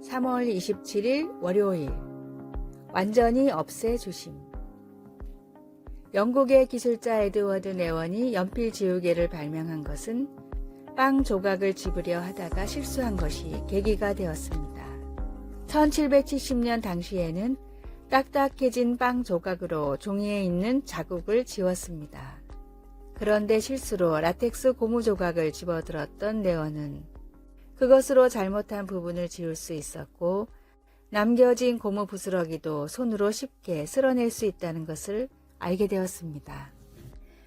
3월 27일 월요일 완전히 없애주심. 영국의 기술자 에드워드 네원이 연필 지우개를 발명한 것은 빵 조각을 집으려 하다가 실수한 것이 계기가 되었습니다. 1770년 당시에는 딱딱해진 빵 조각으로 종이에 있는 자국을 지웠습니다. 그런데 실수로 라텍스 고무 조각을 집어들었던 네원은 그것으로 잘못한 부분을 지울 수 있었고 남겨진 고무 부스러기도 손으로 쉽게 쓸어낼 수 있다는 것을 알게 되었습니다.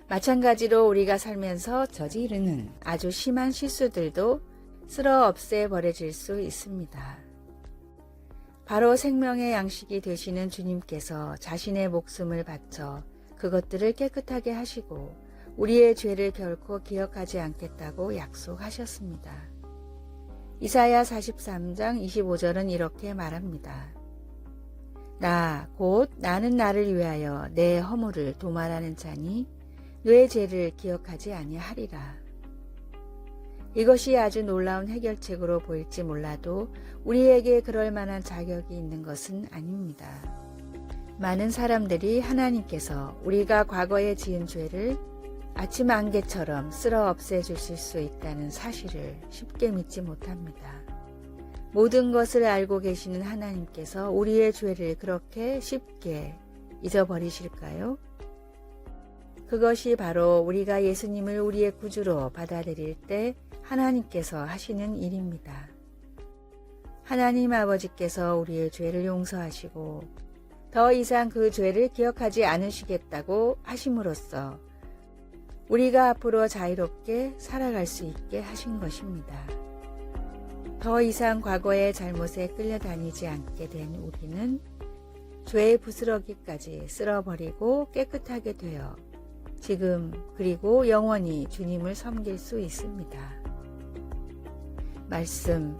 마찬가지로 우리가 살면서 저지르는 아주 심한 실수들도 쓸어 없애 버려질 수 있습니다. 바로 생명의 양식이 되시는 주님께서 자신의 목숨을 바쳐 그것들을 깨끗하게 하시고 우리의 죄를 결코 기억하지 않겠다고 약속하셨습니다. 이사야 43장 25절은 이렇게 말합니다. 곧 나는 나를 위하여 내 허물을 도말하는 자니 내 죄를 기억하지 아니하리라. 이것이 아주 놀라운 해결책으로 보일지 몰라도 우리에게 그럴 만한 자격이 있는 것은 아닙니다. 많은 사람들이 하나님께서 우리가 과거에 지은 죄를 아침 안개처럼 쓸어 없애주실 수 있다는 사실을 쉽게 믿지 못합니다. 모든 것을 알고 계시는 하나님께서 우리의 죄를 그렇게 쉽게 잊어버리실까요? 그것이 바로 우리가 예수님을 우리의 구주로 받아들일 때 하나님께서 하시는 일입니다. 하나님 아버지께서 우리의 죄를 용서하시고 더 이상 그 죄를 기억하지 않으시겠다고 하심으로써 우리가 앞으로 자유롭게 살아갈 수 있게 하신 것입니다. 더 이상 과거의 잘못에 끌려다니지 않게 된 우리는 죄의 부스러기까지 쓸어버리고 깨끗하게 되어 지금 그리고 영원히 주님을 섬길 수 있습니다. 말씀,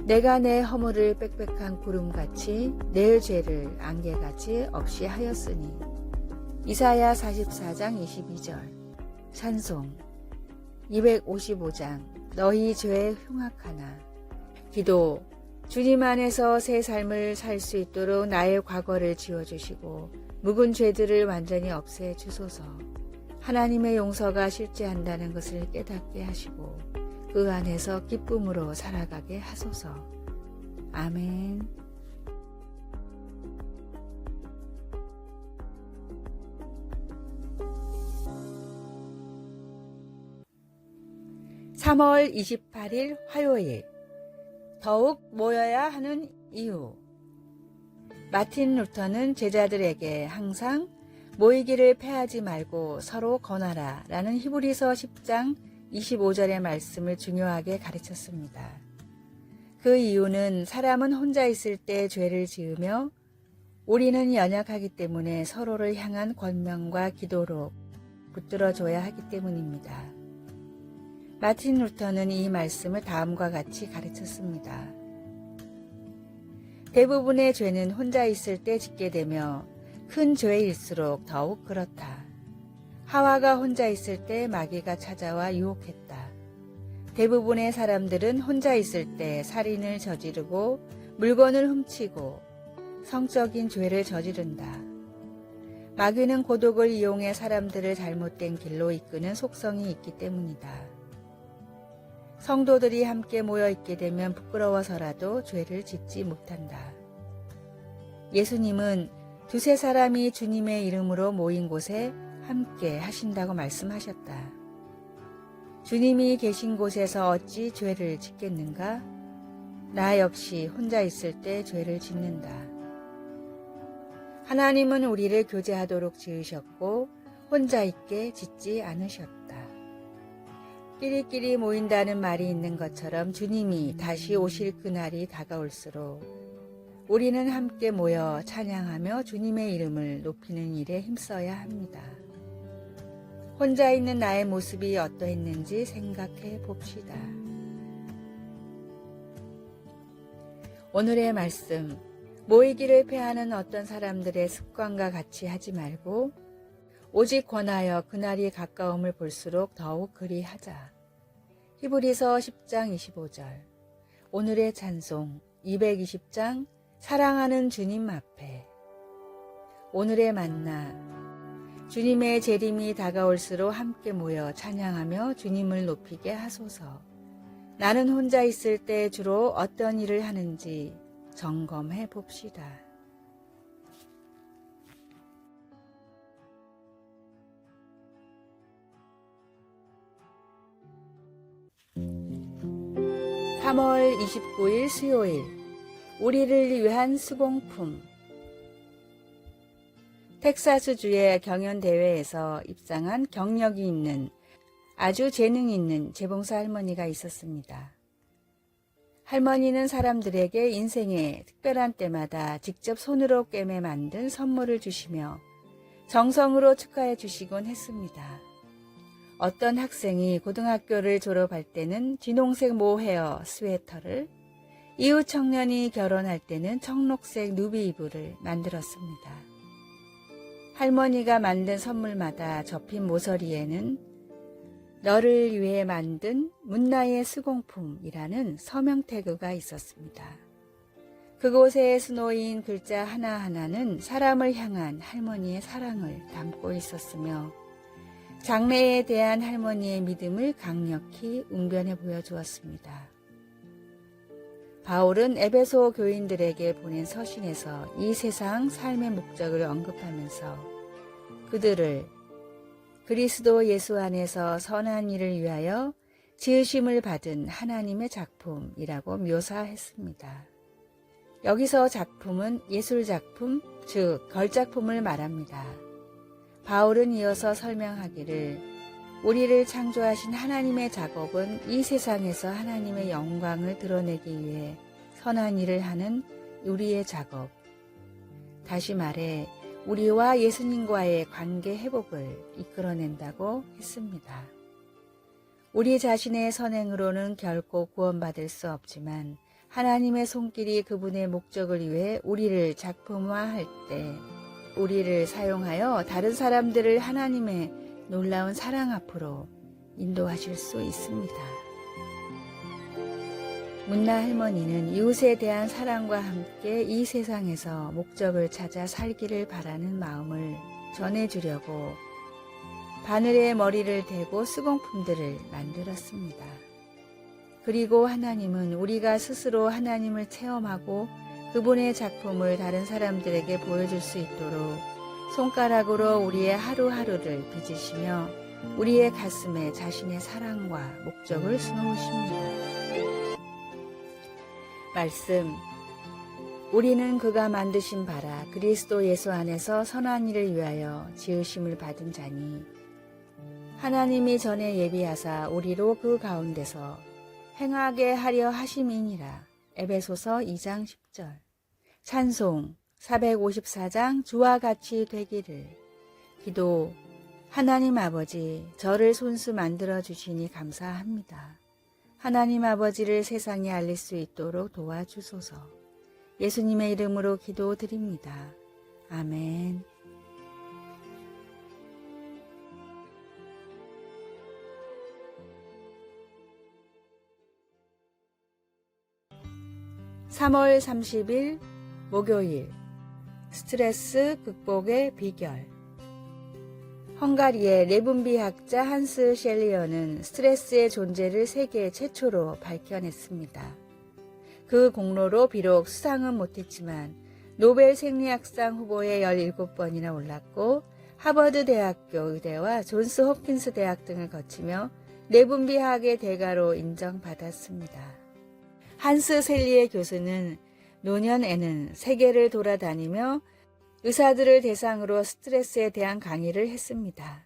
내가 내 허물을 빽빽한 구름같이 내 죄를 안개같이 없이 하였으니 이사야 44장 22절 찬송 255장 너희 죄에 흉악하나 기도 주님 안에서 새 삶을 살 수 있도록 나의 과거를 지워주시고 묵은 죄들을 완전히 없애주소서. 하나님의 용서가 실제한다는 것을 깨닫게 하시고 그 안에서 기쁨으로 살아가게 하소서. 아멘. (3월 28일) 화요일 더욱 모여야 하는 이유. 마틴 루터는 제자들에게 항상 모이기를 패하지 말고 서로 권하라 라는 히브리서 10장 25절의 말씀을 중요하게 가르쳤습니다. 그 이유는 사람은 혼자 있을 때 죄를 지으며 우리는 연약하기 때문에 서로를 향한 권면과 기도로 붙들어줘야 하기 때문입니다. 마틴 루터는 이 말씀을 다음과 같이 가르쳤습니다. 대부분의 죄는 혼자 있을 때 짓게 되며 큰 죄일수록 더욱 그렇다. 하와가 혼자 있을 때 마귀가 찾아와 유혹했다. 대부분의 사람들은 혼자 있을 때 살인을 저지르고 물건을 훔치고 성적인 죄를 저지른다. 마귀는 고독을 이용해 사람들을 잘못된 길로 이끄는 속성이 있기 때문이다. 성도들이 함께 모여 있게 되면 부끄러워서라도 죄를 짓지 못한다. 예수님은 두세 사람이 주님의 이름으로 모인 곳에 함께 하신다고 말씀하셨다. 주님이 계신 곳에서 어찌 죄를 짓겠는가? 나 역시 혼자 있을 때 죄를 짓는다. 하나님은 우리를 교제하도록 지으셨고 혼자 있게 짓지 않으셨다. 끼리끼리 모인다는 말이 있는 것처럼 주님이 다시 오실 그날이 다가올수록 우리는 함께 모여 찬양하며 주님의 이름을 높이는 일에 힘써야 합니다. 혼자 있는 나의 모습이 어떠했는지 생각해 봅시다. 오늘의 말씀, 모이기를 패하는 어떤 사람들의 습관과 같이 하지 말고 오직 권하여 그날이 가까움을 볼수록 더욱 그리하자. 히브리서 10장 25절. 오늘의 찬송 220장 사랑하는 주님 앞에. 오늘의 만나. 주님의 재림이 다가올수록 함께 모여 찬양하며 주님을 높이게 하소서. 나는 혼자 있을 때 주로 어떤 일을 하는지 점검해 봅시다. (3월 29일) 수요일. 우리를 위한 수공품. 텍사스주의 경연대회에서 입상한 경력이 있는 아주 재능 있는 재봉사 할머니가 있었습니다. 할머니는 사람들에게 인생의 특별한 때마다 직접 손으로 꿰매 만든 선물을 주시며 정성으로 축하해 주시곤 했습니다. 어떤 학생이 고등학교를 졸업할 때는 진홍색 모헤어 스웨터를, 이웃 청년이 결혼할 때는 청록색 누비 이불을 만들었습니다. 할머니가 만든 선물마다 접힌 모서리에는 너를 위해 만든 문나의 수공품이라는 서명 태그가 있었습니다. 그곳에 수놓인 글자 하나하나는 사람을 향한 할머니의 사랑을 담고 있었으며 장래에 대한 할머니의 믿음을 강력히 웅변해 보여주었습니다. 바울은 에베소 교인들에게 보낸 서신에서 이 세상 삶의 목적을 언급하면서 그들을 그리스도 예수 안에서 선한 일을 위하여 지으심을 받은 하나님의 작품이라고 묘사했습니다. 여기서 작품은 예술작품, 즉 걸작품을 말합니다. 바울은 이어서 설명하기를 우리를 창조하신 하나님의 작업은 이 세상에서 하나님의 영광을 드러내기 위해 선한 일을 하는 우리의 작업. 다시 말해 우리와 예수님과의 관계 회복을 이끌어낸다고 했습니다. 우리 자신의 선행으로는 결코 구원받을 수 없지만 하나님의 손길이 그분의 목적을 위해 우리를 작품화할 때 우리를 사용하여 다른 사람들을 하나님의 놀라운 사랑 앞으로 인도하실 수 있습니다. 문나 할머니는 이웃에 대한 사랑과 함께 이 세상에서 목적을 찾아 살기를 바라는 마음을 전해주려고 바늘에 머리를 대고 수공품들을 만들었습니다. 그리고 하나님은 우리가 스스로 하나님을 체험하고 그분의 작품을 다른 사람들에게 보여줄 수 있도록 손가락으로 우리의 하루하루를 빚으시며 우리의 가슴에 자신의 사랑과 목적을 수놓으십니다. 말씀. 우리는 그가 만드신 바라 그리스도 예수 안에서 선한 일을 위하여 지으심을 받은 자니 하나님이 전에 예비하사 우리로 그 가운데서 행하게 하려 하심이니라. 에베소서 2장 10절. 찬송 454장 주와 같이 되기를. 기도. 하나님 아버지, 저를 손수 만들어 주시니 감사합니다. 하나님 아버지를 세상에 알릴 수 있도록 도와주소서. 예수님의 이름으로 기도드립니다. 아멘. (3월 30일) 목요일. 스트레스 극복의 비결. 헝가리의 레분비학자 한스 셸리어는 스트레스의 존재를 세계 최초로 밝혀냈습니다. 그 공로로 비록 수상은 못했지만 노벨 생리학상 후보에 17번이나 올랐고 하버드 대학교 의대와 존스 홉킨스 대학 등을 거치며 레분비학의 대가로 인정받았습니다. 한스 셸리에 교수는 노년에는 세계를 돌아다니며 의사들을 대상으로 스트레스에 대한 강의를 했습니다.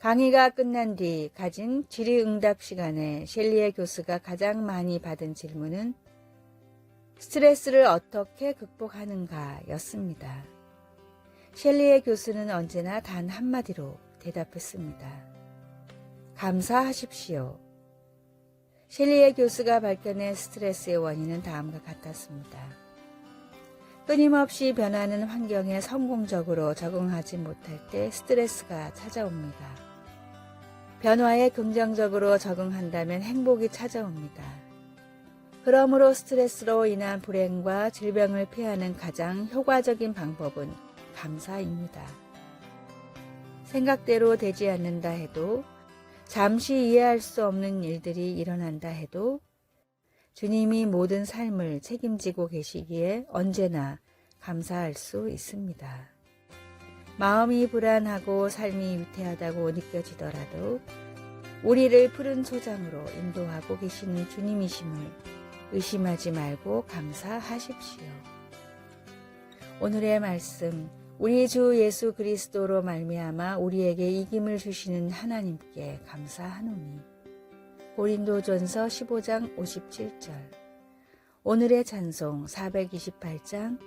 강의가 끝난 뒤 가진 질의응답 시간에 셸리에 교수가 가장 많이 받은 질문은 스트레스를 어떻게 극복하는가였습니다. 셸리에 교수는 언제나 단 한마디로 대답했습니다. 감사하십시오. 셸리에 교수가 밝혀낸 스트레스의 원인은 다음과 같았습니다. 끊임없이 변하는 환경에 성공적으로 적응하지 못할 때 스트레스가 찾아옵니다. 변화에 긍정적으로 적응한다면 행복이 찾아옵니다. 그러므로 스트레스로 인한 불행과 질병을 피하는 가장 효과적인 방법은 감사입니다. 생각대로 되지 않는다 해도, 잠시 이해할 수 없는 일들이 일어난다 해도 주님이 모든 삶을 책임지고 계시기에 언제나 감사할 수 있습니다. 마음이 불안하고 삶이 위태하다고 느껴지더라도 우리를 푸른 초장으로 인도하고 계시는 주님이심을 의심하지 말고 감사하십시오. 오늘의 말씀, 우리 주 예수 그리스도로 말미암아 우리에게 이김을 주시는 하나님께 감사하노니. 고린도전서 15장 57절. 오늘의 찬송 428장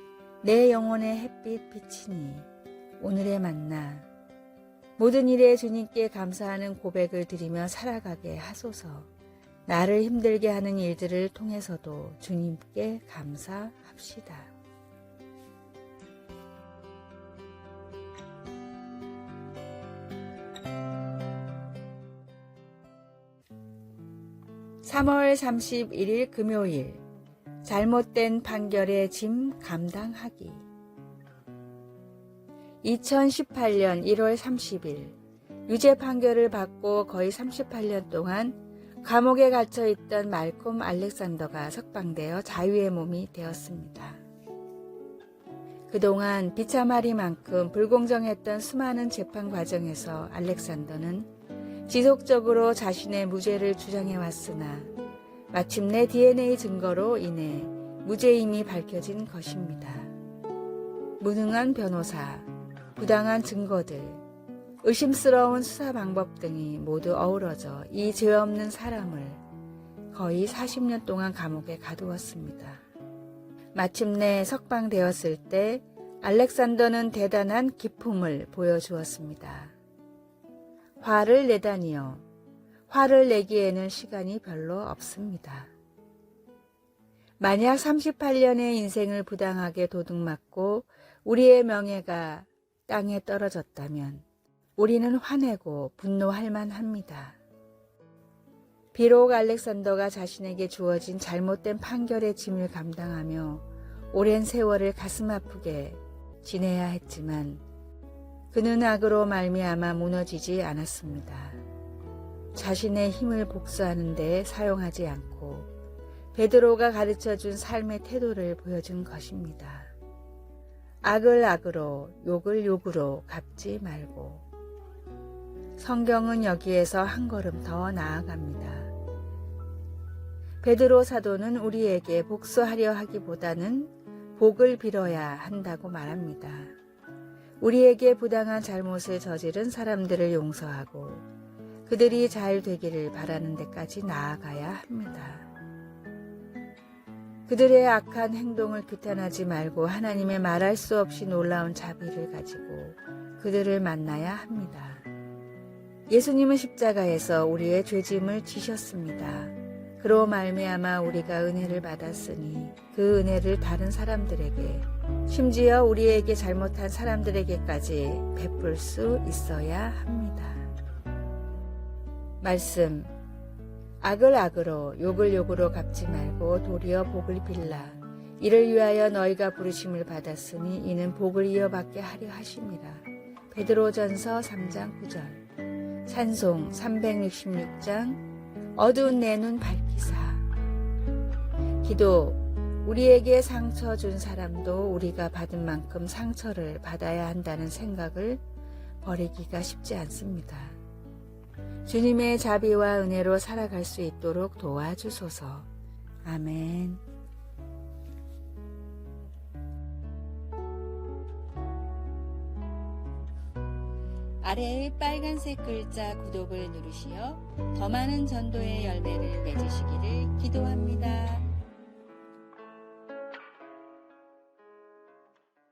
내 영혼의 햇빛 비치니. 오늘의 만나. 모든 일에 주님께 감사하는 고백을 드리며 살아가게 하소서. 나를 힘들게 하는 일들을 통해서도 주님께 감사합시다. (3월 31일) 금요일. 잘못된 판결의 짐 감당하기. 2018년 1월 30일 유죄 판결을 받고 거의 38년 동안 감옥에 갇혀 있던 말콤 알렉산더가 석방되어 자유의 몸이 되었습니다. 그동안 비참하리만큼 불공정했던 수많은 재판 과정에서 알렉산더는 지속적으로 자신의 무죄를 주장해 왔으나 마침내 DNA 증거로 인해 무죄임이 밝혀진 것입니다. 무능한 변호사, 부당한 증거들, 의심스러운 수사 방법 등이 모두 어우러져 이 죄 없는 사람을 거의 40년 동안 감옥에 가두었습니다. 마침내 석방되었을 때 알렉산더는 대단한 기품을 보여주었습니다. 화를 내다니요. 화를 내기에는 시간이 별로 없습니다. 만약 38년의 인생을 부당하게 도둑맞고 우리의 명예가 땅에 떨어졌다면 우리는 화내고 분노할 만합니다. 비록 알렉산더가 자신에게 주어진 잘못된 판결의 짐을 감당하며 오랜 세월을 가슴 아프게 지내야 했지만 그는 악으로 말미암아 무너지지 않았습니다. 자신의 힘을 복수하는 데 사용하지 않고 베드로가 가르쳐준 삶의 태도를 보여준 것입니다. 악을 악으로, 욕을 욕으로 갚지 말고. 성경은 여기에서 한 걸음 더 나아갑니다. 베드로 사도는 우리에게 복수하려 하기보다는 복을 빌어야 한다고 말합니다. 우리에게 부당한 잘못을 저지른 사람들을 용서하고 그들이 잘 되기를 바라는 데까지 나아가야 합니다. 그들의 악한 행동을 규탄하지 말고 하나님의 말할 수 없이 놀라운 자비를 가지고 그들을 만나야 합니다. 예수님은 십자가에서 우리의 죄짐을 지셨습니다. 그로 말미암아 우리가 은혜를 받았으니 그 은혜를 다른 사람들에게, 심지어 우리에게 잘못한 사람들에게까지 베풀 수 있어야 합니다. 말씀. 악을 악으로, 욕을 욕으로 갚지 말고 도리어 복을 빌라. 이를 위하여 너희가 부르심을 받았으니 이는 복을 이어받게 하려 하심이라. 베드로전서 3장 9절. 찬송 366장 어두운 내 눈 밝히사. 기도. 우리에게 상처 준 사람도 우리가 받은 만큼 상처를 받아야 한다는 생각을 버리기가 쉽지 않습니다. 주님의 자비와 은혜로 살아갈 수 있도록 도와주소서. 아멘. 아래의 빨간색 글자 구독을 누르시어 더 많은 전도의 열매를 맺으시기를 기도합니다.